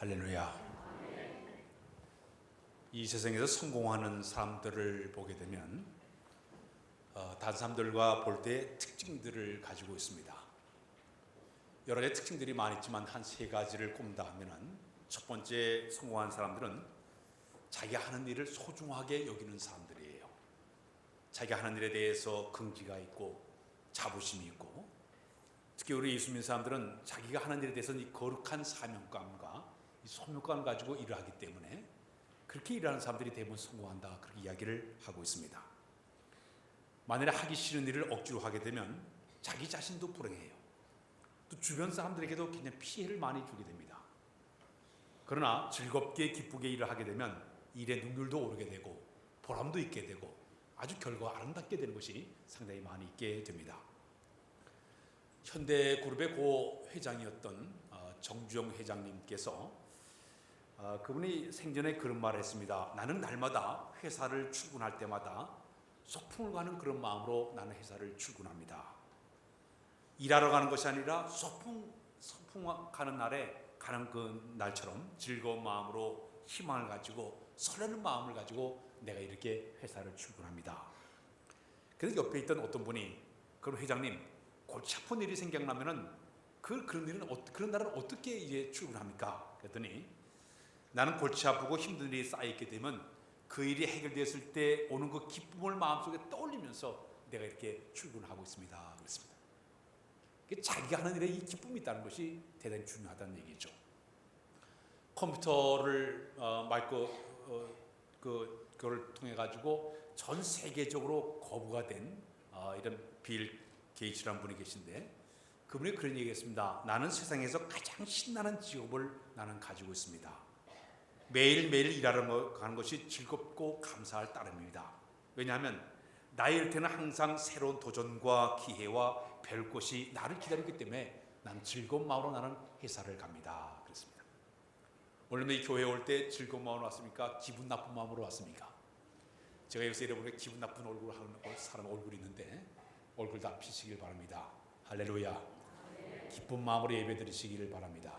할렐루야. 이 세상에서 성공하는 사람들을 보게 되면 다른 사람들과 볼 때 특징들을 가지고 있습니다. 여러 가지 특징들이 많이 있지만 한 세 가지를 꼽는다 하면은, 첫 번째 성공한 사람들은 자기가 하는 일을 소중하게 여기는 사람들이에요. 자기가 하는 일에 대해서 긍지가 있고 자부심이 있고, 특히 우리 예수 믿는 사람들은 자기가 하는 일에 대해서는 이 거룩한 사명감과 이 소명감을 가지고 일을 하기 때문에 그렇게 일하는 사람들이 대부분 성공한다, 그렇게 이야기를 하고 있습니다. 만약에 하기 싫은 일을 억지로 하게 되면 자기 자신도 불행해요. 또 주변 사람들에게도 굉장히 피해를 많이 주게 됩니다. 그러나 즐겁게 기쁘게 일을 하게 되면 일의 능률도 오르게 되고 보람도 있게 되고 아주 결과가 아름답게 되는 것이 상당히 많이 있게 됩니다. 현대그룹의 고 회장이었던 정주영 회장님께서 그분이 생전에 그런 말을 했습니다. 나는 날마다 회사를 출근할 때마다 소풍을 가는 그런 마음으로 나는 회사를 출근합니다. 일하러 가는 것이 아니라 소풍 가는 날에 가는 그 날처럼 즐거운 마음으로 희망을 가지고 설레는 마음을 가지고 내가 이렇게 회사를 출근합니다. 그래서 옆에 있던 어떤 분이, 그럼 회장님 골치 아픈 일이 생각나면은 그런 날은 어떻게 이제 출근합니까? 그랬더니 나는 골치 아프고 힘든 일이 쌓여있게 되면 그 일이 해결되었을 때 오는 그 기쁨을 마음속에 떠올리면서 내가 이렇게 출근하고 있습니다. 그렇습니다. 자기가 하는 일에 이 기쁨이 있다는 것이 대단히 중요하다는 얘기죠. 컴퓨터를 그걸 통해 가지고 전 세계적으로 거부가 된 이런 빌 게이츠라는 분이 계신데, 그분이 그런 얘기했습니다. 나는 세상에서 가장 신나는 직업을 나는 가지고 있습니다. 매일매일 일하러 가는 것이 즐겁고 감사할 따름입니다. 왜냐하면 나의 일태는 항상 새로운 도전과 기회와 배울 것이 나를 기다리기 때문에 나는 즐거운 마음으로 나는 회사를 갑니다. 그렇습니다. 오늘 이 교회에 올 때 즐거운 마음으로 왔습니까? 기분 나쁜 마음으로 왔습니까? 제가 여기서 여러분에게 기분 나쁜 얼굴을 하는 사람 얼굴이 있는데 얼굴 다 피시길 바랍니다. 할렐루야. 기쁜 마음으로 예배 드리시기를 바랍니다.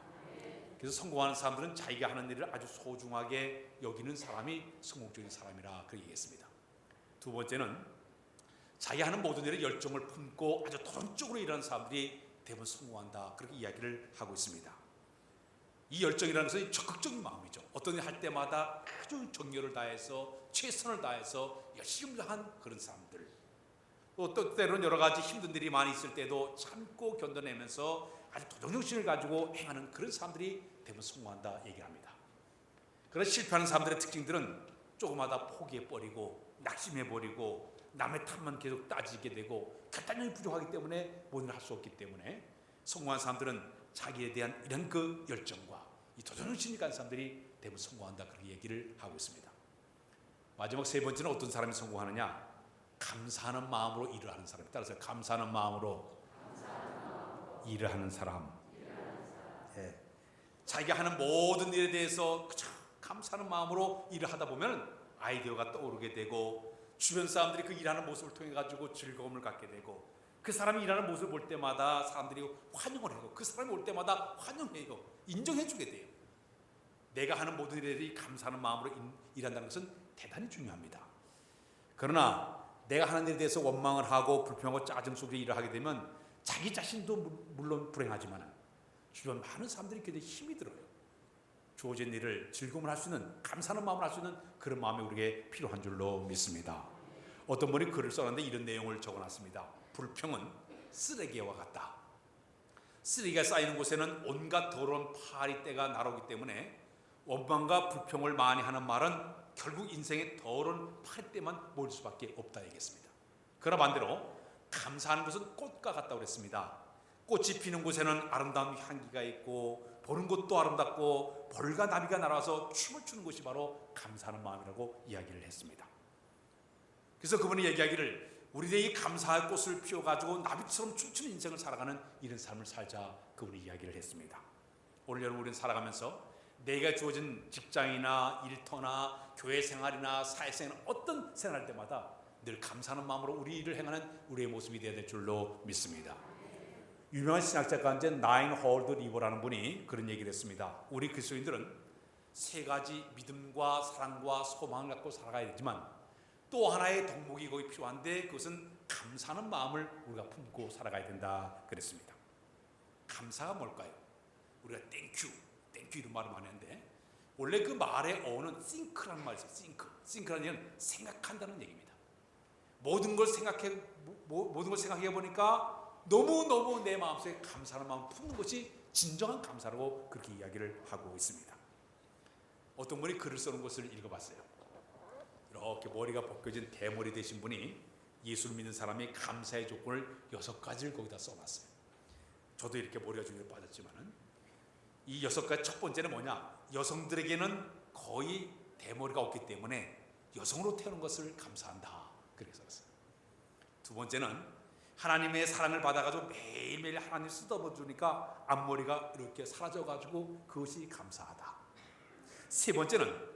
그래서 성공하는 사람들은 자기가 하는 일을 아주 소중하게 여기는 사람이 성공적인 사람이라 그렇게 얘기했습니다. 두 번째는 자기 하는 모든 일에 열정을 품고 아주 도전적으로 일하는 사람들이 대부분 성공한다, 그렇게 이야기를 하고 있습니다. 이 열정이라는 것은 적극적인 마음이죠. 어떤 일 할 때마다 아주 정열을 다해서 최선을 다해서 열심히 한 그런 사람들, 또 때로는 여러 가지 힘든 일이 많이 있을 때도 참고 견뎌내면서 아주 도전정신을 가지고 행하는 그런 사람들이 대부분 성공한다 얘기를 합니다. 그러나 실패하는 사람들의 특징들은 조금마다 포기해버리고 낙심해버리고 남의 탓만 계속 따지게 되고 결단력이 부족하기 때문에 모든 걸 할 수 없기 때문에, 성공한 사람들은 자기에 대한 이런 그 열정과 이 도전정신이 가진 사람들이 대부분 성공한다, 그렇게 얘기를 하고 있습니다. 마지막 세 번째는 어떤 사람이 성공하느냐? 감사하는 마음으로 일을 하는 사람. 따라서 감사하는 마음으로 일을 하는 사람. 예. 자기가 하는 모든 일에 대해서 감사하는 마음으로 일을 하다 보면 아이디어가 떠오르게 되고 주변 사람들이 그 일하는 모습을 통해 가지고 즐거움을 갖게 되고, 그 사람이 일하는 모습을 볼 때마다 사람들이 환영을 하고 그 사람이 올 때마다 환영해요. 인정해 주게 돼요. 내가 하는 모든 일에 감사하는 마음으로 일한다는 것은 대단히 중요합니다. 그러나 내가 하는 일에 대해서 원망을 하고 불평하고 짜증 속에 일을 하게 되면 자기 자신도 물론 불행하지만 주변 많은 사람들이 굉장히 힘이 들어요. 주어진 일을 즐거움을 할 수 있는, 감사하는 마음을 할 수 있는 그런 마음이 우리에게 필요한 줄로 믿습니다. 어떤 분이 글을 써놨는데 이런 내용을 적어놨습니다. 불평은 쓰레기와 같다. 쓰레기가 쌓이는 곳에는 온갖 더러운 파리떼가 날아오기 때문에 원망과 불평을 많이 하는 말은 결국 인생의 더러운 파리떼만 모일 수밖에 없다 얘기했습니다. 그러나 반대로 감사하는 것은 꽃과 같다고 그랬습니다. 꽃이 피는 곳에는 아름다운 향기가 있고 보는 것도 아름답고 벌과 나비가 날아와서 춤을 추는 것이 바로 감사하는 마음이라고 이야기를 했습니다. 그래서 그분이 얘기하기를 우리들이 감사의 꽃을 피워가지고 나비처럼 춤추는 인생을 살아가는 이런 삶을 살자, 그분이 이야기를 했습니다. 오늘 여러분, 우리는 살아가면서 내가 주어진 직장이나 일터나 교회 생활이나 사회생활, 어떤 생활할 때마다 늘 감사하는 마음으로 우리 일을 행하는 우리의 모습이 되어야 될 줄로 믿습니다. 유명한 신학자 가운데 나인 홀드 리버라는 분이 그런 얘기를 했습니다. 우리 그리스도인들은 세 가지 믿음과 사랑과 소망을 갖고 살아가야 되지만 또 하나의 덕목이 거기 필요한데 그것은 감사하는 마음을 우리가 품고 살아가야 된다 그랬습니다. 감사가 뭘까요? 우리가 땡큐 이런 말을 많이 하는데 원래 그 말의 어원은 think라는 말이 있어요. think라는 얘기는 생각한다는 얘기입니다. 모든 걸 생각해 보니까 너무 내 마음속에 감사하는 마음 품는 것이 진정한 감사라고 그렇게 이야기를 하고 있습니다. 어떤 분이 글을 써놓은 것을 읽어봤어요. 이렇게 머리가 벗겨진 대머리 되신 분이 예수를 믿는 사람이 감사의 조건을 6가지를 거기다 써놨어요. 저도 이렇게 머리가 중에 빠졌지만은 이 6가지 첫 번째는 뭐냐? 여성들에게는 거의 대머리가 없기 때문에 여성으로 태어난 것을 감사한다. 그렇게 써놨어요. 두 번째는 하나님의 사랑을 받아가지고 매일매일 하나님 쓰다듬어 주니까 앞머리가 이렇게 사라져가지고 그것이 감사하다. 세 번째는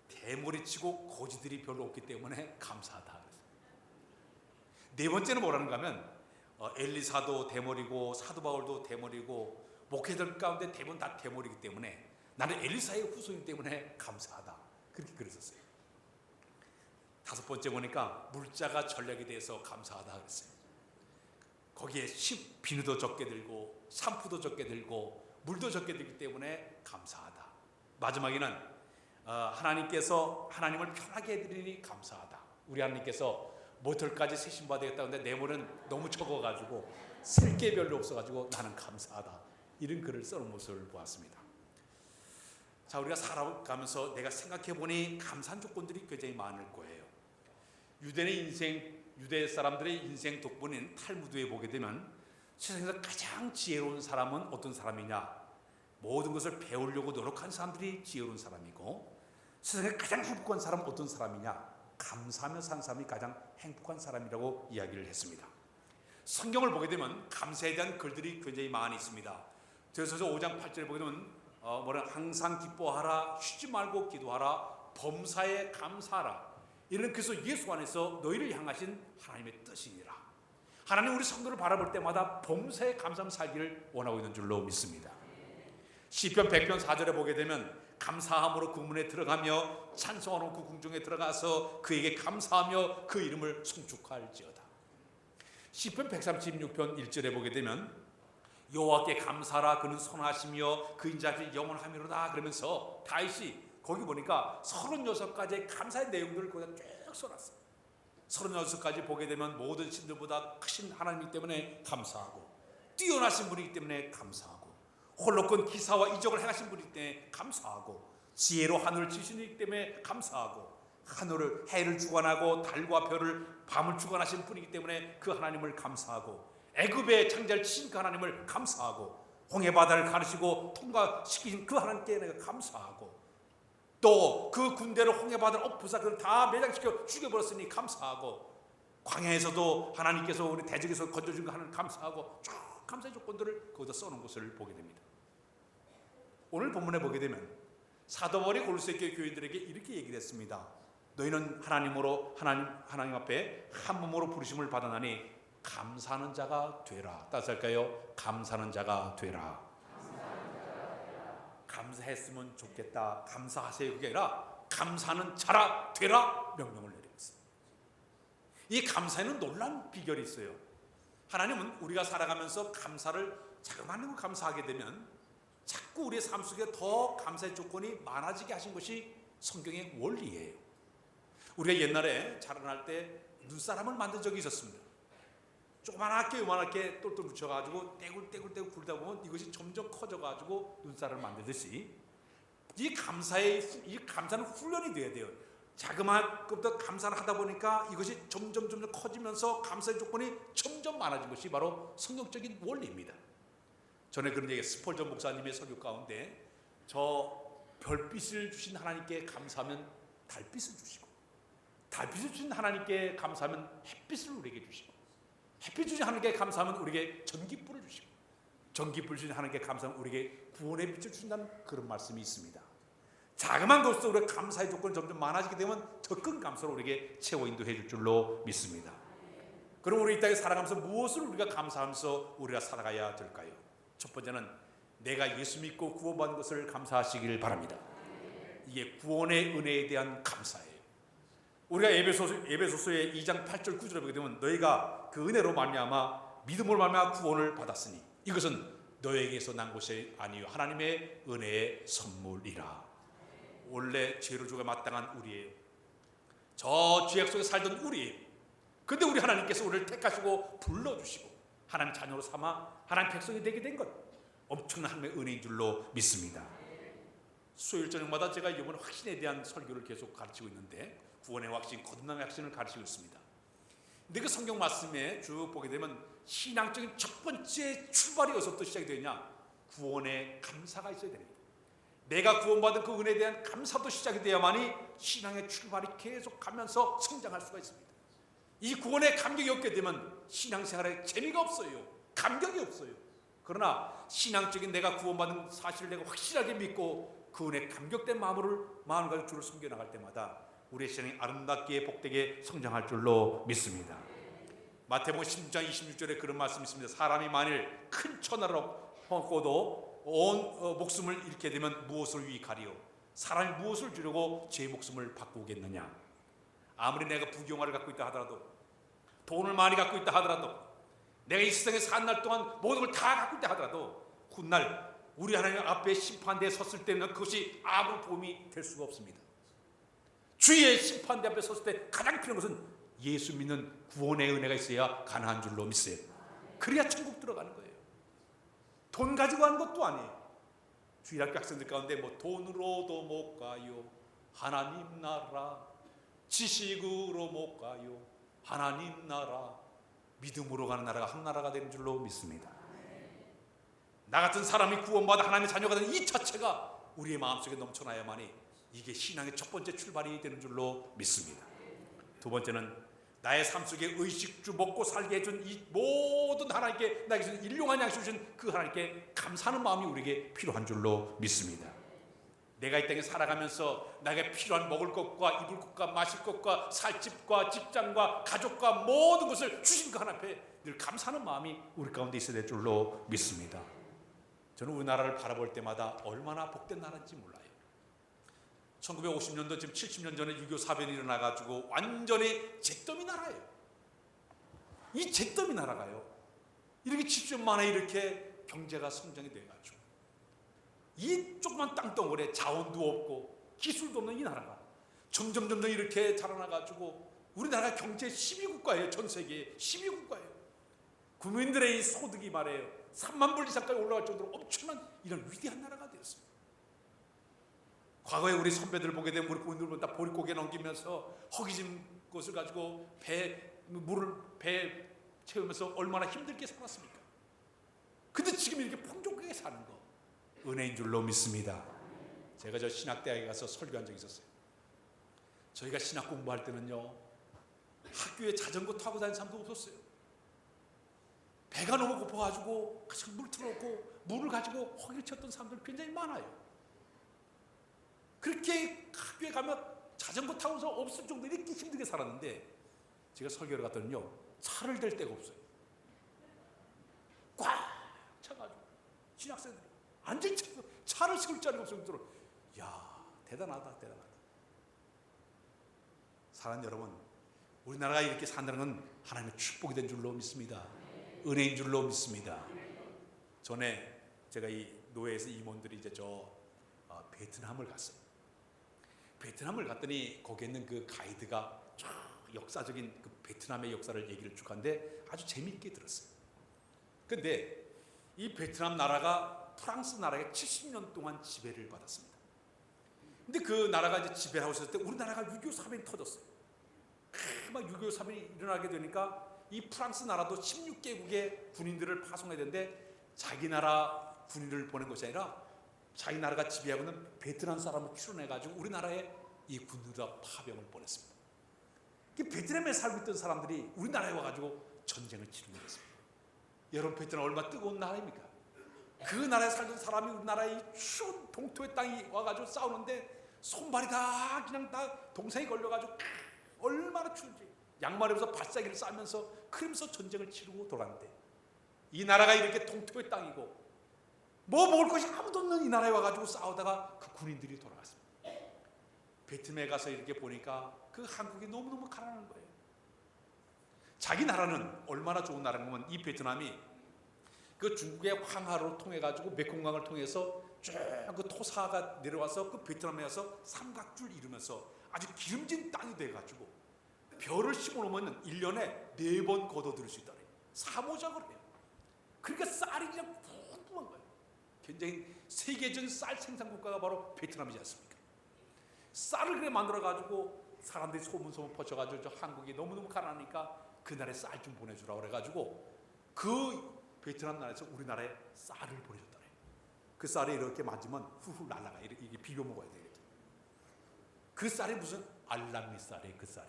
대머리치고 고지들이 별로 없기 때문에 감사하다. 네 번째는 뭐라는가 하면 엘리사도 대머리고 사도 바울도 대머리고 목회자들 가운데 대부분 다 대머리이기 때문에 나는 엘리사의 후손이기 때문에 감사하다. 그렇게 그랬었어요. 다섯 번째 보니까 물자가 전략에 대해서 감사하다 그랬어요. 거기에 비누도 적게 들고 샴푸도 적게 들고 물도 적게 들기 때문에 감사하다. 마지막에는 하나님께서 하나님을 편하게 해드리니 감사하다. 우리 하나님께서 모털까지 새 신발 되겠다. 근데 내 머리는 너무 적어가지고 쓸 게 별로 없어가지고 나는 감사하다. 이런 글을 써놓은 모습을 보았습니다. 자, 우리가 살아가면서 내가 생각해보니 감사한 조건들이 굉장히 많을 거예요. 유대 사람들의 인생 독본인 탈무드에 보게 되면 세상에서 가장 지혜로운 사람은 어떤 사람이냐? 모든 것을 배우려고 노력한 사람들이 지혜로운 사람이고, 세상에 가장 행복한 사람은 어떤 사람이냐? 감사하며 사는 사람이 가장 행복한 사람이라고 이야기를 했습니다. 성경을 보게 되면 감사에 대한 글들이 굉장히 많이 있습니다. 저에서 5장 8절에 보게 되면 항상 기뻐하라, 쉬지 말고 기도하라, 범사에 감사하라. 이는 그래서 예수 안에서 너희를 향하신 하나님의 뜻이니라. 하나님 우리 성도를 바라볼 때마다 범사에 감사하며 살기를 원하고 있는 줄로 믿습니다. 시편 100편 4절에 보게 되면 감사함으로 그 문에 들어가며 찬송하는 그 궁중에 들어가서 그에게 감사하며 그 이름을 송축할지어다. 시편 136편 1절에 보게 되면 여호와께 감사하라, 그는 선하시며 그 인자들이 영원하미로다. 그러면서 다윗이 거기 보니까 36가지의 감사의 내용들을 거기다 쭉 써놨어요. 36가지 보게 되면 모든 신들보다 크신 하나님이기 때문에 감사하고, 뛰어나신 분이기 때문에 감사하고, 홀로 건 기사와 이적을 행하신 분이기 때문에 감사하고, 지혜로 하늘을 지으시기 때문에 감사하고, 하늘을 해를 주관하고 달과 별을 밤을 주관하신 분이기 때문에 그 하나님을 감사하고, 애굽의 창자를 치신 그 하나님을 감사하고, 홍해 바다를 가르시고 통과시키신 그 하나님께 내가 감사하고, 또 그 군대를 홍해 바다를 엎으사 그걸 다 매장시켜 죽여버렸으니 감사하고, 광야에서도 하나님께서 우리 대적에서 건져준 거 하나님 감사하고, 쭉 감사의 조건들을 거기다 써놓은 것을 보게 됩니다. 오늘 본문에 보게 되면 사도 바울이 골로새 교인들에게 이렇게 얘기를 했습니다. 너희는 하나님 앞에 한 몸으로 부르심을 받았나니 감사하는 자가 되라. 따라서 할까요? 감사하는 자가 되라. 감사했으면 좋겠다, 감사하세요, 그게 아니라 감사하는 자라 되라 명령을 내리고 있습니다. 이 감사에는 놀라운 비결이 있어요. 하나님은 우리가 살아가면서 감사를 자그마한 거 감사하게 되면 자꾸 우리의 삶 속에 더 감사의 조건이 많아지게 하신 것이 성경의 원리예요. 우리가 옛날에 자라날 때 눈사람을 만든 적이 있었습니다. 요만하게 똘똘 묻혀가지고 떼굴 굴다 보면 이것이 점점 커져가지고 눈살을 만들듯이 이 감사는 훈련이 돼야 돼요. 자그마한 것부터 감사를 하다 보니까 이것이 점점 커지면서 감사의 조건이 점점 많아진 것이 바로 성경적인 원리입니다. 전에 그런 얘기, 스폴전 목사님의 설교 가운데 저 별빛을 주신 하나님께 감사하면 달빛을 주시고, 달빛을 주신 하나님께 감사하면 햇빛을 우리에게 주시고, 햇빛 주신 하나님께 감사하면 우리에게 전기불을 주시고, 전기불 주신 하나님께 감사하면 우리에게 구원의 빛을 주신다는 그런 말씀이 있습니다. 자그마한 것도 우리가 감사의 조건이 점점 많아지게 되면 더 큰 감사로 우리에게 채워 인도해 줄 줄로 믿습니다. 그럼 우리 이 땅에 살아가면서 무엇을 우리가 감사하면서 우리가 살아가야 될까요? 첫 번째는 내가 예수 믿고 구원받은 것을 감사하시길 바랍니다. 이게 구원의 은혜에 대한 감사예요. 우리가 에베소서의 2장 8절 9절에 보게 되면 너희가 그 은혜로 말미암아 믿음으로 말미암아 구원을 받았으니 이것은 너에게서 난 것이 아니요 하나님의 은혜의 선물이라. 원래 죄로 죽어 마땅한 우리예요. 저 죄악 속에 살던 우리예요. 근데 우리 하나님께서 우리를 택하시고 불러주시고 하나님 자녀로 삼아 하나님 백성이 되게 된 것, 엄청난 하나님의 은혜인 줄로 믿습니다. 수요일 저녁마다 제가 이번 확신에 대한 설교를 계속 가르치고 있는데 구원의 확신, 거듭남의 확신을 가르치고 있습니다. 근데 그 성경 말씀에 쭉 보게 되면 신앙적인 첫 번째 출발이 어디서부터 시작이 되냐? 구원의 감사가 있어야 됩니다. 내가 구원받은 그 은혜에 대한 감사도 시작이 돼야만이 신앙의 출발이 계속 가면서 성장할 수가 있습니다. 이 구원의 감격이 없게 되면 신앙생활에 재미가 없어요. 감격이 없어요. 그러나 신앙적인 내가 구원받은 사실을 내가 확실하게 믿고 그 은혜 감격된 마음과 주를 섬겨나갈 때마다 우리의 신앙이 아름답게 복되게 성장할 줄로 믿습니다. 마태복음 16장 26절에 그런 말씀이 있습니다. 사람이 만일 큰 천하를 얻고도 온 목숨을 잃게 되면 무엇을 유익하리요? 사람이 무엇을 주려고 제 목숨을 바꾸겠느냐? 아무리 내가 부귀영화를 갖고 있다 하더라도, 돈을 많이 갖고 있다 하더라도, 내가 이 세상에 산 날 동안 모든 걸 다 갖고 있다 하더라도 훗날 우리 하나님 앞에 심판대에 섰을 때는 그것이 아무 도움이 될 수가 없습니다. 주의 심판대 앞에 섰을 때 가장 필요한 것은 예수 믿는 구원의 은혜가 있어야 가능한 줄로 믿어요. 그래야 천국 들어가는 거예요. 돈 가지고 하는 것도 아니에요. 주일학교 학생들 가운데 뭐 돈으로도 못 가요, 하나님 나라. 지식으로 못 가요, 하나님 나라. 믿음으로 가는 나라가 한 나라가 되는 줄로 믿습니다. 나 같은 사람이 구원받아 하나님의 자녀가 되는 이 자체가 우리의 마음속에 넘쳐나야만이 이게 신앙의 첫 번째 출발이 되는 줄로 믿습니다. 두 번째는 나의 삶 속에 의식주 먹고 살게 해준 이 모든 하나님께 나에게 주신 일용한 양식을 주신 그 하나님께 감사하는 마음이 우리에게 필요한 줄로 믿습니다. 내가 이 땅에 살아가면서 나에게 필요한 먹을 것과 입을 것과 마실 것과 살 집과 직장과 가족과 모든 것을 주신 그 하나님 앞에 늘 감사하는 마음이 우리 가운데 있어야 될 줄로 믿습니다. 저는 우리나라를 바라볼 때마다 얼마나 복된 나라인지 몰라요. 1950년도 지금 70년 전에 유교 사변이 일어나가지고 완전히 잿더미 나라예요. 이 잿더미 나라가요, 이렇게 70년 만에 이렇게 경제가 성장이 돼가지고 이 조그만 땅덩어리에 자원도 없고 기술도 없는 이 나라가 점점 이렇게 자라나가지고 우리나라가 경제 12국가예요. 전 세계 12국가예요. 국민들의 이 소득이 말이에요 3만 불 이상까지 올라갈 정도로 엄청난 이런 위대한 나라가 되었습니다. 과거에 우리 선배들 보게 되면 우리 부모님들 다 보릿고개 넘기면서 허기진 것을 가지고 물을 채우면서 얼마나 힘들게 살았습니까? 근데 지금 이렇게 풍족하게 사는 거 은혜인 줄로 믿습니다. 제가 저 신학대학에 가서 설교한 적이 있었어요. 저희가 신학 공부할 때는요, 학교에 자전거 타고 다니는 사람도 없었어요. 배가 너무 고파가지고 물 틀어놓고 물을 가지고 허기를 쳤던 사람들 굉장히 많아요. 그렇게 학교에 가면 자전거 타고서 없을 정도로 이렇게 힘들게 살았는데 제가 설교를 갔더니요, 차를 댈 데가 없어요. 꽉 차가지고 신학생들이 완전히 차를 세울 자리가 없을 정도로. 야, 대단하다. 사랑하는 여러분, 우리나라가 이렇게 산다는 건 하나님의 축복이 된 줄로 믿습니다. 은혜인 줄로 믿습니다. 전에 제가 이 노예에서 임원들이 이제 베트남을 갔어요. 베트남을 갔더니 거기에 있는 그 가이드가 쫙 역사적인 그 베트남의 역사를 얘기를 쭉 하는데 아주 재미있게 들었어요. 근데 이 베트남 나라가 프랑스 나라에 70년 동안 지배를 받았습니다. 근데 그 나라가 이제 지배를 하고 있었을 때 우리나라가 6.25 사변이 터졌어요. 막 6.25 사변이 일어나게 되니까 이 프랑스 나라도 16개국의 군인들을 파송해야 되는데 자기 나라 군인을 보낸 것이 아니라 자기 나라가 지배하고 있는 베트남 사람을 출연해가지고 우리나라에 이 군인들과 파병을 보냈습니다. 베트남에 살고 있던 사람들이 우리나라에 와가지고 전쟁을 치르게 됐습니다. 여러분, 베트남 얼마나 뜨거운 나라입니까? 그 나라에 살던 사람이 우리나라의 추운 동토의 땅에 와가지고 싸우는데 손발이 다 그냥 다 동상에 걸려가지고 얼마나 추운지. 양말에서 발사기를 싸면서 그러면서 전쟁을 치르고 돌아왔는데, 이 나라가 이렇게 동토의 땅이고 뭐 먹을 것이 아무도 없는 이 나라에 와가지고 싸우다가 그 군인들이 돌아갔습니다. 베트남에 가서 이렇게 보니까 그 한국이 너무너무 가난한 거예요. 자기 나라는 얼마나 좋은 나라냐면, 이 베트남이 그 중국의 황하로 통해 가지고 메콩강을 통해서 쭉 그 토사가 내려와서 그 베트남에 와서 삼각줄 이루면서 아주 기름진 땅이 돼 가지고 벼를 심어 놓으면 1년에 4번 걷어들일 수 있다래. 사모작을 해요. 그러니까 쌀이 그냥 풍부한 거예요. 굉장히 세계적인 쌀 생산 국가가 바로 베트남이지 않습니까? 쌀을 그래 만들어 가지고 사람들이 소문 퍼져 가지고 저 한국이 너무너무 가난하니까 그날에 쌀 좀 보내주라 그래가지고 그 베트남 나라에서 우리나라에 쌀을 보내줬다래. 그 쌀이 이렇게 만지면 후후 날아가. 이게 비벼 먹어야 돼. 이렇게. 그 쌀이 무슨 알람미 쌀이에요. 그 쌀이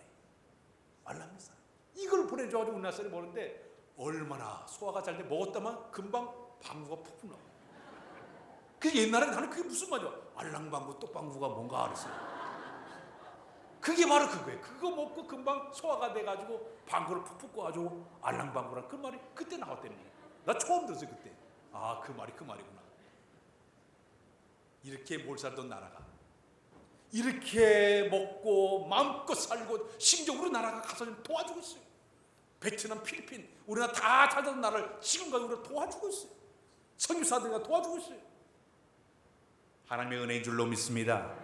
알람미 쌀. 이걸 보내줘가지고 우리나라 쌀이 먹는데 얼마나 소화가 잘 돼. 먹었다만 금방 방구가 푹푹 나와. 그 옛날에 나는 그게 무슨 말이야. 알랑방구 똑방구가 뭔가 그랬어요. 그게 바로 그거예요. 그거 먹고 금방 소화가 돼가지고 방구를 푹푹 꺼가지고 알랑방구란 그 말이 그때 나왔다는 얘기예요. 나 처음 들었어요 그때. 아, 그 말이 그 말이구나. 이렇게 못 살던 나라가 이렇게 먹고 마음껏 살고 심지어 우리나라가 가서 좀 도와주고 있어요. 베트남, 필리핀, 우리나라 다 살던 나라를 지금까지 우리가 도와주고 있어요. 선교사들과 도와주고 있어요. 하나님의 은혜인 줄로 믿습니다.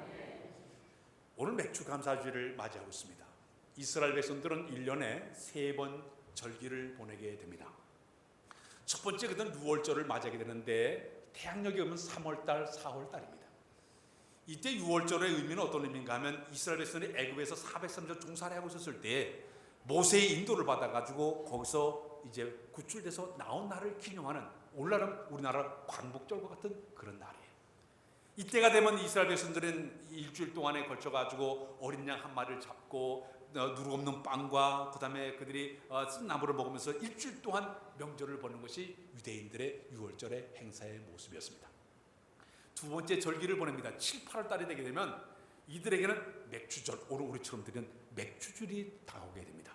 오늘 맥주 감사주일을 맞이하고 있습니다. 이스라엘 백성들은 1년에 3번 절기를 보내게 됩니다. 첫 번째 그들은 6월절을 맞이하게 되는데 태양력이 오면 3월달, 4월달입니다. 이때 6월절의 의미는 어떤 의미인가 하면, 이스라엘 백성이 애굽에서 403년 종살이 하고 있었을 때 모세의 인도를 받아가지고 거기서 이제 구출돼서 나온 날을 기념하는, 오늘날은 우리나라 광복절과 같은 그런 날이에요. 이때가 되면 이스라엘 백성들은 일주일 동안에 걸쳐가지고 어린 양 한 마리를 잡고 누룩 없는 빵과 그 다음에 그들이 쓴 나물을 먹으면서 일주일 동안 명절을 보는 것이 유대인들의 6월절의 행사의 모습이었습니다. 두 번째 절기를 보냅니다. 7, 8월 달이 되게 되면 이들에게는 맥주절, 오늘 우리처럼 드리는 맥주절이 다가오게 됩니다.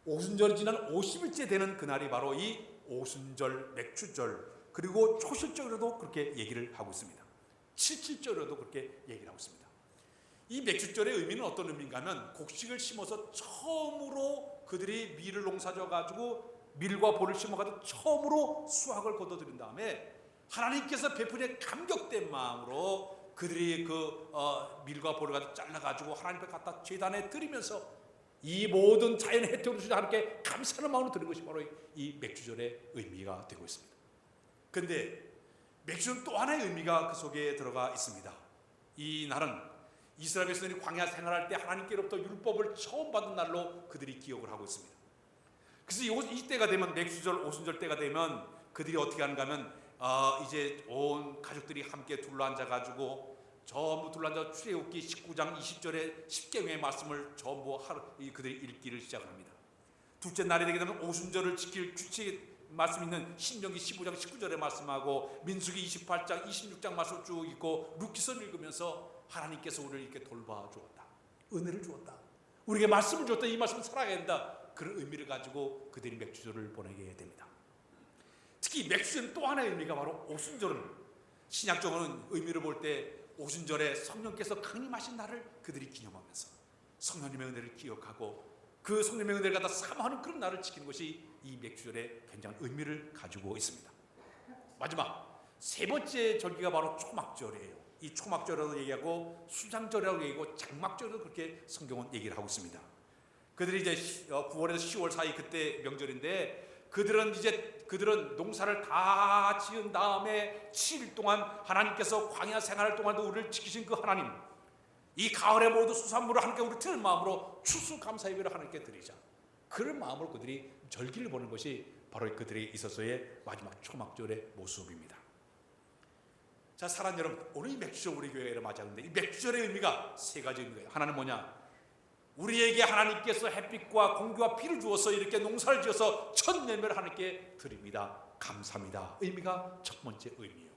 오순절이 지난 50일째 되는 그날이 바로 이 오순절, 맥주절, 그리고 초실절에도 그렇게 얘기를 하고 있습니다. 77절에도 그렇게 얘기를 하고 있습니다. 이 맥주절의 의미는 어떤 의미인가 하면, 곡식을 심어서 처음으로 그들이 밀을 농사져 가지고 밀과 보를 심어 가지고 처음으로 수확을 거둬들인 다음에 하나님께서 베푸니 감격된 마음으로 그들이 그 밀과 보를 가지고 잘라 가지고 하나님 앞에 갖다 제단에 드리면서 이 모든 자연의 혜택을 주신 하나님께 감사하는 마음으로 드리는 것이 바로 이 맥주절의 의미가 되고 있습니다. 그런데 맥주는 또 하나의 의미가 그 속에 들어가 있습니다. 이 날은 이스라엘 백성들이 광야 생활할 때 하나님께로부터 율법을 처음 받은 날로 그들이 기억을 하고 있습니다. 그래서 이때가 되면, 맥주절, 오순절 때가 되면 그들이 어떻게 하는가 하면 이제 온 가족들이 함께 둘러앉아가지고 전부 둘러앉아 출애굽기 19장 20절의 10계명의 말씀을 전부 그들이 읽기를 시작합니다. 둘째 날이 되게 되면 오순절을 지킬 규칙 말씀 있는 신명기 15장 19절의 말씀하고 민수기 28장 26장 말씀 쭉 읽고 루키서를 읽으면서 하나님께서 우리를 이렇게 돌봐주었다, 은혜를 주었다, 우리에게 말씀을 주었다, 이 말씀을 살아가야 된다, 그런 의미를 가지고 그들이 맥주절을 보내게 됩니다. 특히 맥주절은 또 하나의 의미가 바로 오순절은, 신약적으로는 의미를 볼 때 오순절에 성령께서 강림하신 날을 그들이 기념하면서 성령님의 은혜를 기억하고 그 성령의 은혜를 갖다 사모하는 그런 날을 지키는 것이 이 맥주절의 굉장한 의미를 가지고 있습니다. 마지막 세 번째 절기가 바로 초막절이에요. 이 초막절이라고 얘기하고 수장절이라고 얘기하고 장막절이라고 그렇게 성경은 얘기를 하고 있습니다. 그들이 이제 9월에서 10월 사이 그때 명절인데, 그들은 농사를 다 지은 다음에 7일 동안 하나님께서 광야 생활 동안도 우리를 지키신 그 하나님, 이 가을의 모든 수산물을 하나님께 우리 드리는 마음으로 추수감사 예배를 하나님께 드리자, 그런 마음으로 그들이 절기를 보는 것이 바로 그들이 있어서의 마지막 초막절의 모습입니다. 자, 사랑하는 여러분, 오늘 이 맥주절 우리 교회를 맞이하는데 이 맥주절의 의미가 세 가지 의미예요. 하나는 뭐냐? 우리에게 하나님께서 햇빛과 공기와 비를 주어서 이렇게 농사를 지어서 첫 열매를 하나님께 드립니다, 감사합니다, 의미가 첫 번째 의미예요.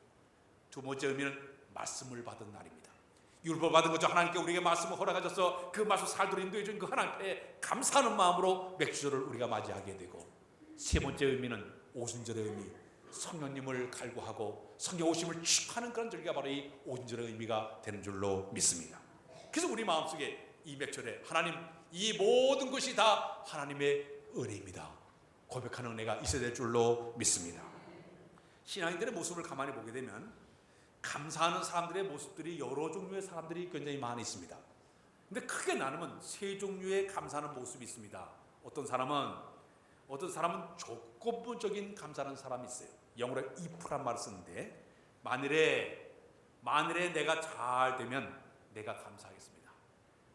두 번째 의미는 말씀을 받은 날입니다. 율법 받은 거죠. 하나님께 우리에게 말씀을 허락하셔서 그 말씀 살도록 인도해 준 그 하나님께 감사하는 마음으로 맥주절을 우리가 맞이하게 되고, 세 번째 의미는 오순절의 의미, 성령님을 갈구하고 성령 오심을 축하하는 그런 절기가 바로 이 오순절의 의미가 되는 줄로 믿습니다. 그래서 우리 마음속에 이 맥절에 하나님, 이 모든 것이 다 하나님의 은혜입니다 고백하는 은혜가 있어야 될 줄로 믿습니다. 신앙인들의 모습을 가만히 보게 되면 감사하는 사람들의 모습들이 여러 종류의 사람들이 굉장히 많이 있습니다. 근데 크게 나누면 세 종류의 감사하는 모습이 있습니다. 어떤 사람은 조건부적인 감사하는 사람이 있어요. 영어로 if란 말을 쓰는데, 만일에 내가 잘 되면 내가 감사하겠습니다.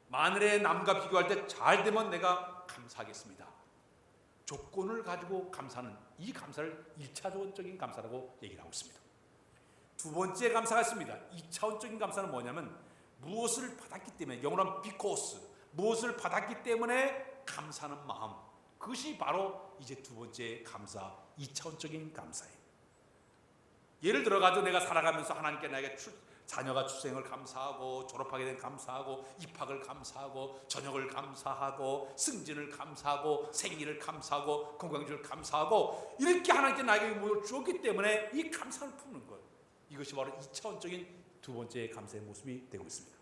만일에 남과 비교할 때 잘 되면 내가 감사하겠습니다. 조건을 가지고 감사하는 이 감사를 1차원적인 감사라고 얘기를 하고 있습니다. 두 번째 감사가 있습니다. 2차원적인 감사는 뭐냐면 무엇을 받았기 때문에, 영어로는 because, 무엇을 받았기 때문에 감사하는 마음, 그것이 바로 이제 두 번째 감사, 2차원적인 감사예요. 예를 들어가지고 내가 살아가면서 하나님께 나에게 자녀가 출생을 감사하고, 졸업하게 된 감사하고, 입학을 감사하고, 전역을 감사하고, 승진을 감사하고, 생일을 감사하고, 건강주를 감사하고, 이렇게 하나님께 나에게 뭘 주었기 때문에 이 감사를 품는 것, 이것이 바로 2차원적인 두 번째 감사의 모습이 되고 있습니다.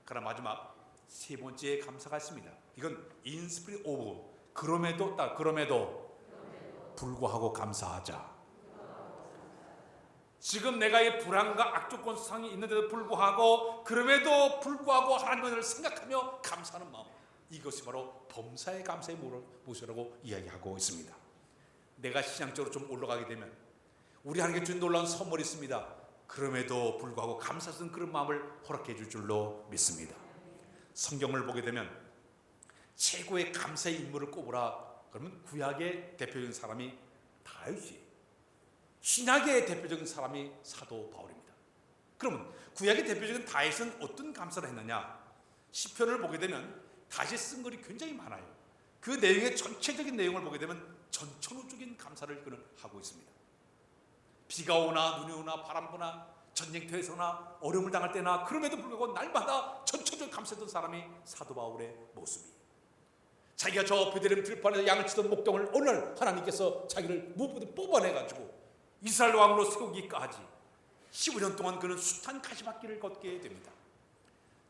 그러나 마지막 세 번째 감사가 있습니다. 이건 in spirit of, 그럼에도 불구하고 감사하자. 지금 내가 이 불안과 악조건 상이 있는데도 불구하고, 그럼에도 불구하고 하나님을 생각하며 감사하는 마음, 이것이 바로 범사의 감사의 모습이라고 이야기하고 있습니다. 내가 신앙적으로 좀 올라가게 되면 우리 하나님께 준 놀라운 선물이 있습니다. 그럼에도 불구하고 감사스러운 그런 마음을 허락해 줄 줄로 믿습니다. 성경을 보게 되면 최고의 감사의 인물을 꼽으라 그러면 구약의 대표적인 사람이 다윗이에요. 신약의 대표적인 사람이 사도 바울입니다. 그러면 구약의 대표적인 다윗은 어떤 감사를 했느냐? 시편을 보게 되면 다윗이 쓴 글이 굉장히 많아요. 그 내용의 전체적인 내용을 보게 되면 전천후적인 감사를 그는 하고 있습니다. 비가 오나 눈이 오나 바람 부나 전쟁터에서나 어려움을 당할 때나, 그럼에도 불구하고 날마다 전천적인 감사했던 사람이 사도 바울의 모습이에요. 자기가 저 베들레헴 들판에서 양을 치던 목동을 어느 날 하나님께서 자기를 무엇보다 뽑아내가지고 이스라엘 왕으로 세우기까지 15년 동안 그는 숱한 가시밭길을 걷게 됩니다.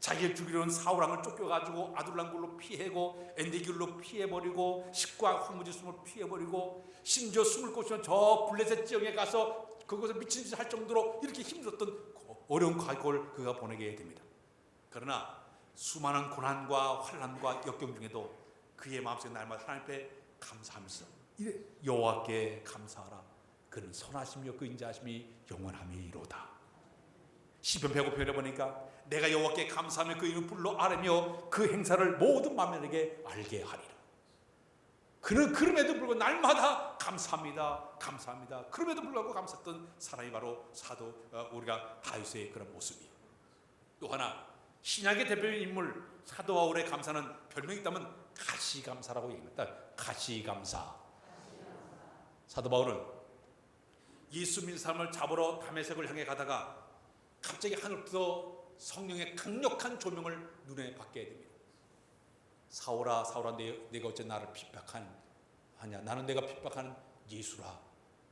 자기를 죽이려 는 사울왕을 쫓겨가지고 아둘람굴로 피해고, 엔디길로 피해버리고, 식과 황무지 숨을 피해버리고, 심지어 숨을 곳이면 저 블레셋 지역에 가서 그곳에 미친 짓을 할 정도로 이렇게 힘들었던 어려운 과거를 그가 보내게 됩니다. 그러나 수많은 고난과 환난과 역경 중에도 그의 마음속에 날마다 하나님 앞에 감사하면서 이래 여호와께 감사하라. 그는 선하시며 그 인자하심이 영원함이로다. 시편 105편에 보니까 내가 여호와께 감사하며 그 이름 불러 아뢰며 그 행사를 모든 만민에게 알게 하리라. 그는 그럼에도 불구하고 날마다 감사합니다, 감사합니다. 그럼에도 불구하고 감사했던 사람이 바로 우리가 다윗의 그런 모습이에요. 또 하나 신약의 대표적인 인물 사도 바울의 감사는 별명이 있다면 가시감사라고 얘기합니다. 가시감사. 사도 바울은 예수 믿는 사람을 잡으러 다메섹을 향해 가다가 갑자기 하늘부터 성령의 강력한 조명을 눈에 받게 됩니다. 사울아 사울아 내가 어째 나를 핍박하냐? 나는 내가 핍박하는 예수라.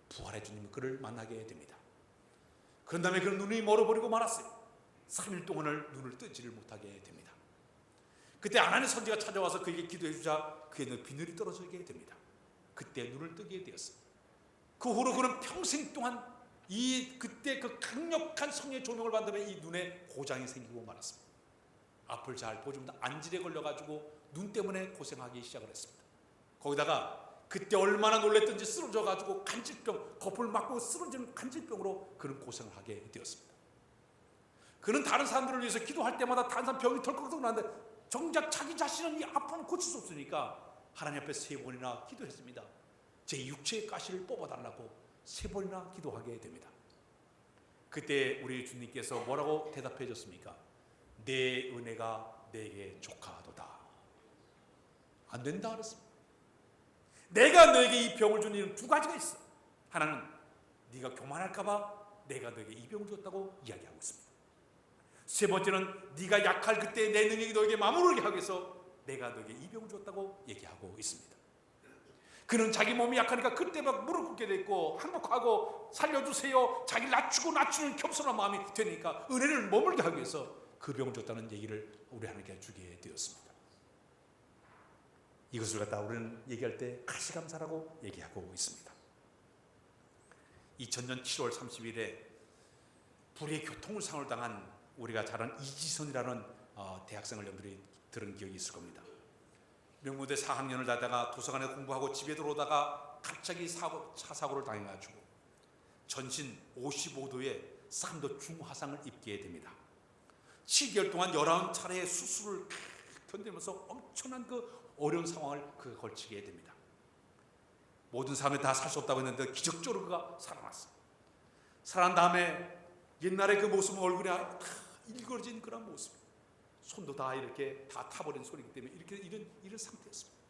부활의 주님 그를 만나게 됩니다. 그런 다음에 그는 눈이 멀어버리고 말았어요. 3일 동안을 눈을 뜨지를 못하게 됩니다. 그때 아나니 선지가 찾아와서 그에게 기도해 주자 그의 비늘이 떨어지게 됩니다. 그때 눈을 뜨게 되었어요. 그 후로 그는 평생 동안 그때 그 강력한 성령의 조명을 받으면 이 눈에 고장이 생기고 말았습니다. 앞을 잘 보지 못한 안질에 걸려가지고 눈 때문에 고생하기 시작을 했습니다. 거기다가 그때 얼마나 놀랬던지 쓰러져가지고 간질병, 거품을 맞고 쓰러지는 간질병으로 그는 고생을 하게 되었습니다. 그는 다른 사람들을 위해서 기도할 때마다 다른 사람 병이 덜컥덜컥 나는데 정작 자기 자신은 이 아픔을 고칠 수 없으니까 하나님 앞에 3번이나 기도했습니다. 제 육체의 가시를 뽑아달라고 3번이나 기도하게 됩니다. 그때 우리 주님께서 뭐라고 대답해 줬습니까? 내 은혜가 내게 족하도다. 안 된다 그랬습니다. 내가 너에게 이 병을 준 이유는 두 가지가 있어. 하나는 네가 교만할까 봐 내가 너에게 이 병을 줬다고 이야기하고 있습니다. 세 번째는 네가 약할 그때 내 능력이 너에게 머무르게 하기 위해서 내가 너에게 이 병을 줬다고 얘기하고 있습니다. 그는 자기 몸이 약하니까 그때 막 무릎 꿇게 됐고 항복하고 살려주세요, 자기를 낮추는 겸손한 마음이 되니까 은혜를 머물게 하기 위해서 그 병을 줬다는 얘기를 우리 하나님께 주게 되었습니다. 이것을 갖다 우리는 얘기할 때 가시감사라고 얘기하고 있습니다. 2000년 7월 30일에 불의 교통사고를 당한 우리가 잘 아는 이지선이라는 대학생을 여러분들이 들은 기억이 있을 겁니다. 명문대 4학년을 다다가 도서관에 공부하고 집에 들어오다가 갑자기 차 사고를 당해가지고 전신 55도의 3도 중화상을 입게 됩니다. 7개월 동안 11차례의 수술을 견디면서 엄청난 그 어려운 상황을 그가 걸치게 됩니다. 모든 사람이 다 살 수 없다고 했는데 기적적으로 그가 살아났어요. 살아난 다음에 옛날에 그 모습은 얼굴이 다 일그러진 그런 모습, 손도 다 이렇게 다 타버린 손이기 때문에 이런 상태였습니다.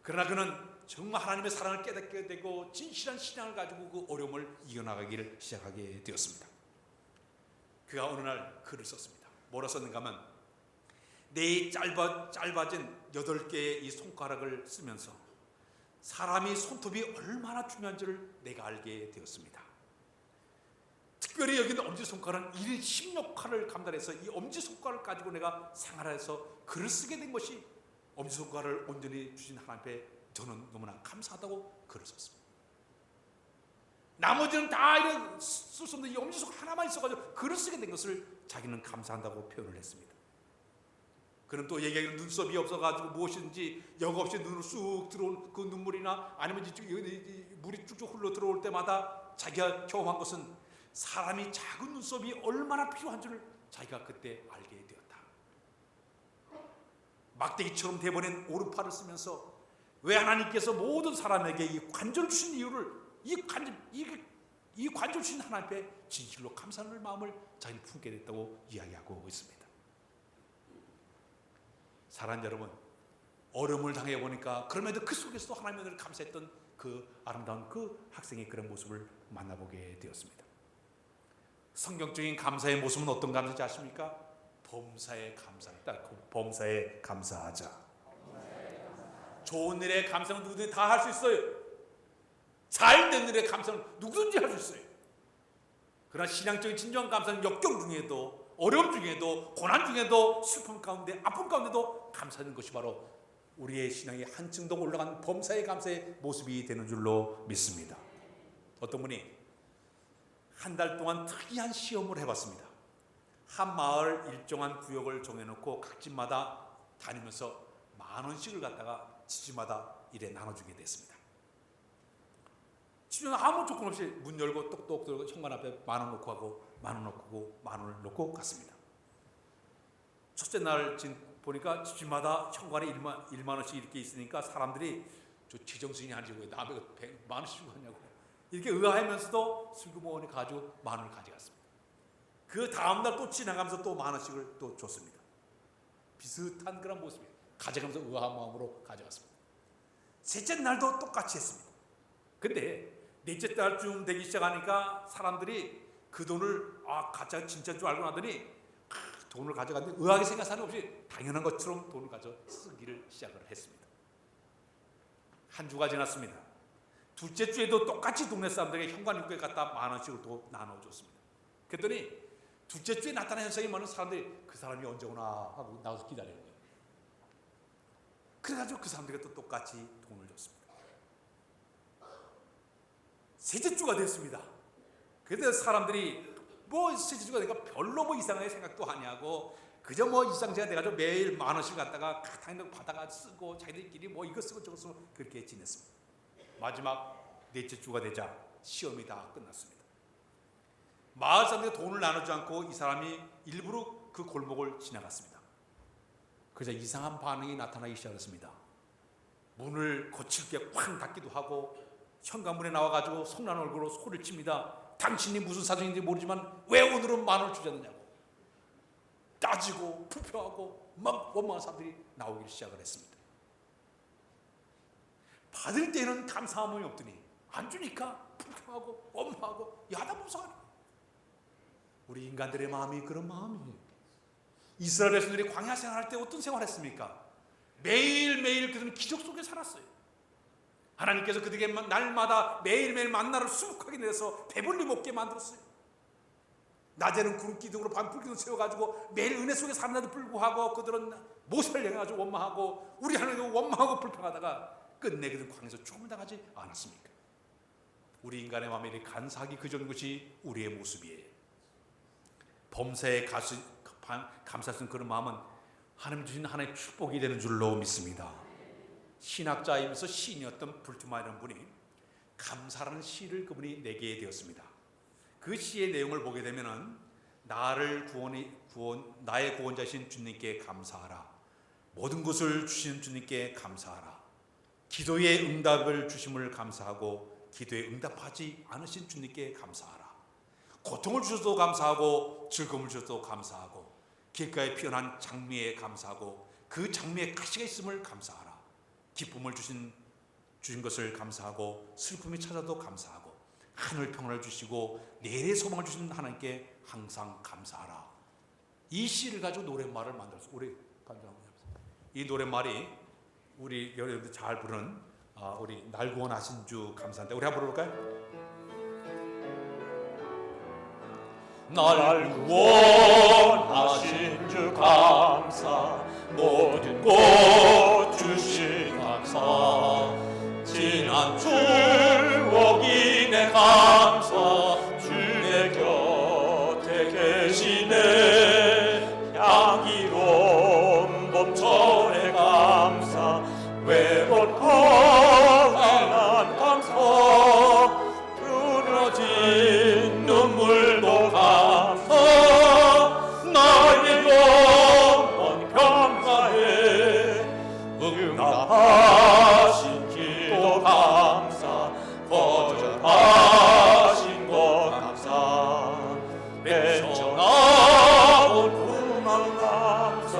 그러나 그는 정말 하나님의 사랑을 깨닫게 되고 진실한 신앙을 가지고 그 어려움을 이겨나가기를 시작하게 되었습니다. 그가 어느 날 글을 썼습니다. 뭐라 썼는가 하면, 내 짧아진 8개의 이 손가락을 쓰면서 사람이 손톱이 얼마나 중요한지를 내가 알게 되었습니다. 특별히 여기는 엄지손가락은 1인 10역할을 감당해서 이 엄지손가락을 가지고 내가 생활해서 글을 쓰게 된 것이 엄지손가락을 온전히 주신 하나님 앞에 저는 너무나 감사하다고 글을 썼습니다. 나머지는 다 이런 쓸 수 없는 이 엄지손가락 하나만 있어가지고 글을 쓰게 된 것을 자기는 감사한다고 표현을 했습니다. 그는 또 얘기하기를 눈썹이 없어가지고 무엇인지 역 없이 눈으로 쑥 들어온 그 눈물이나 아니면 물이 쭉쭉 흘러 들어올 때마다 자기가 경험한 것은 사람이 작은 눈썹이 얼마나 필요한 줄을 자기가 그때 알게 되었다. 막대기처럼 돼버린 오른팔을 쓰면서 왜 하나님께서 모든 사람에게 이 관절을 주신 이유를 이 관절 주신 하나님 앞에 진실로 감사하는 마음을 자기는 품게 됐다고 이야기하고 있습니다. 사랑하는 여러분, 어려움을 당해보니까 그럼에도 그 속에서도 하나님의 은혜를 감사했던 그 아름다운 그 학생의 그런 모습을 만나보게 되었습니다. 성경적인 감사의 모습은 어떤 감사인지 아십니까? 범사에 감사했다. 범사에 감사하자. 좋은 일에 감사는 누구든지 다 할 수 있어요. 잘된 일에 감사는 누구든지 할 수 있어요. 그러나 신앙적인 진정한 감사는 역경 중에도, 어려움 중에도, 고난 중에도, 슬픔 가운데, 아픔 가운데도 감사하는 것이 바로 우리의 신앙이 한층 더 올라간 범사의 감사의 모습이 되는 줄로 믿습니다. 어떤 분이 한 달 동안 특이한 시험을 해봤습니다. 한 마을 일정한 구역을 정해놓고 각 집마다 다니면서 10,000원씩을 갖다가 집마다 이래 나눠주게 됐습니다. 집에는 아무 조건 없이 문 열고 똑똑 들고 현관 앞에 10,000원 놓고 하고 10,000원 놓고 10,000원을 놓고 갔습니다. 첫째 날 보니까 집마다 현관에 1만원씩 이렇게 있으니까 사람들이 저 지정신이 아니고 남의 10,000원씩 주고 하냐고 이렇게 의아하면서도 슬그머니 가지고 10,000원을 가져갔습니다. 그 다음날 또 지나가면서 또 10,000원씩을 또 줬습니다. 비슷한 그런 모습이에요. 가져가면서 의아한 마음으로 가져갔습니다. 셋째 날도 똑같이 했습니다. 근데 넷째 달쯤 되기 시작하니까 사람들이 그 돈을 가짜 진짜인 줄 알고 나더니 돈을 가져갔는데 의아하게 생각한 사람이 없이 당연한 것처럼 돈을 가져 쓰기를 시작을 했습니다. 한 주가 지났습니다. 둘째 주에도 똑같이 동네 사람들에게 현관 입구에 갖다 10,000원씩을 또 나눠줬습니다. 그랬더니 둘째 주에 나타난 현상이 많은 사람들이 그 사람이 언제 오나 하고 나와서 기다리는 거예요. 그래가지고 그 사람들에게 또 똑같이 돈을 줬습니다. 셋째 주가 됐습니다. 그래서 사람들이 셋째 주가 되니까 별로 이상하게 생각도 하냐고 그저 일상생활 돼가지고 매일 10,000원씩 갖다가 당연히 받아가 쓰고 자기들끼리 이거 쓰고 저거 쓰고 그렇게 지냈습니다. 마지막 넷째 주가 되자 시험이 다 끝났습니다. 마을 사람들이 돈을 나누지 않고 이 사람이 일부러 그 골목을 지나갔습니다. 그래서 이상한 반응이 나타나기 시작했습니다. 문을 거칠게 확 닫기도 하고 현관문에 나와가지고 성난 얼굴로 소리를 칩니다. 당신이 무슨 사정인지 모르지만 왜 오늘은 10,000원을 주자느냐고 따지고 불평하고 막 원망한 사람들이 나오기 시작을 했습니다. 받을 때는 감사함이 없더니 안 주니까 불평하고 원망하고 야단법석하는 거예요. 우리 인간들의 마음이 그런 마음이에요. 이스라엘 백성들이 광야 생활할 때 어떤 생활했습니까? 매일매일 그들은 기적 속에 살았어요. 하나님께서 그들에게 날마다 매일매일 만나를 수북하게 내서 배불리 먹게 만들었어요. 낮에는 구름 기둥으로 밤 불기둥 세워가지고 매일 은혜 속에 사는데도 불구하고 그들은 모세를 향해가지고 원망하고 우리 하나님을 원망하고 불평하다가 끝내 그들은 광야에서 죽음을 당하지 않았습니까? 우리 인간의 마음에 이렇게 간사하기 그전 것이 우리의 모습이에요. 범사에 감사할 수 있는 그런 마음은 하나님 주신 하나님의 축복이 되는 줄로 믿습니다. 신학자이면서 시인이었던 불투마이라는 분이 감사라는 시를 그분이 내게 되었습니다. 그 시의 내용을 보게 되면은 나의 구원자신 주님께 감사하라. 모든 것을 주시는 주님께 감사하라. 기도의 응답을 주심을 감사하고 기도에 응답하지 않으신 주님께 감사하라. 고통을 주셔도 감사하고 즐거움을 주셔도 감사하고 길가에 피어난 장미에 감사하고 그 장미에 가시가 있음을 감사하라. 기쁨을 주신 것을 감사하고 슬픔이 찾아도 감사하고 하늘 평안을 주시고 내일의 소망을 주신 하나님께 항상 감사하라. 이 시를 가지고 노랫말을 만들었어요. 이 노랫말이 우리 여러분들 잘 부르는 우리 날 구원하신 주 감사한데 우리 한번 부를까요? 날 구원하신 주 감사, 모든 것 주신 감사, 지난 추억이 내 감사, 주의 곁에 계시네. 향기로운 봄철의 감사, 외롭고 난 감사, 끊어진 눈물도 감사, 나의 영혼 감사해. 응답하신 기도 감사, 거절하신 것 감사, 맺혀나온 구만 감사,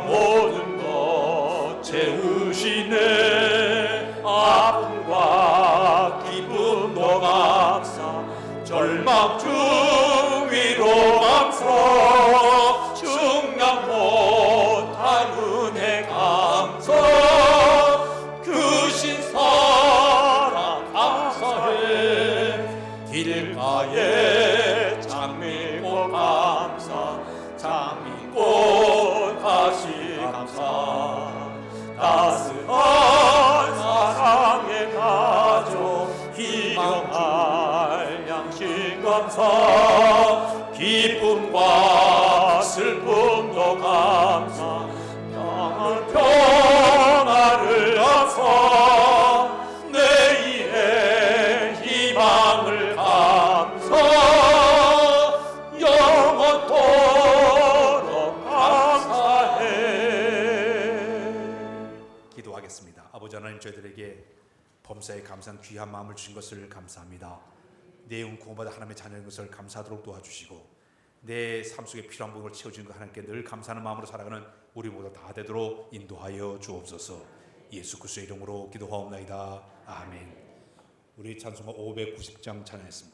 모든 것 채우시네. 아픔과 기쁨도 감사, 절망 중 위로 감사, 중량 못한 은혜 감사, 크신 사랑 감사해. 길가에 장미꽃 감사, 장미꽃 가시 감사, 따스한 사랑의 가족, 희경할 양심 감사, 기쁨과 슬픔도 감사, 평안을 감사, 내일의 희망을 감사, 영원토록 감사해. 기도하겠습니다. 아버지 하나님, 저희들에게 범사에 감사한 귀한 마음을 주신 것을 감사합니다. 내 영 구원받아 하나님의 자녀인 것을 감사하도록 도와주시고 내 삶 속에 필요한 부분을 채워주는 것 하나님께 늘 감사하는 마음으로 살아가는 우리 모두 다 되도록 인도하여 주옵소서. 예수 그리스도의 이름으로 기도하옵나이다. 아멘. 우리 찬송가 590장 찬양했습니다.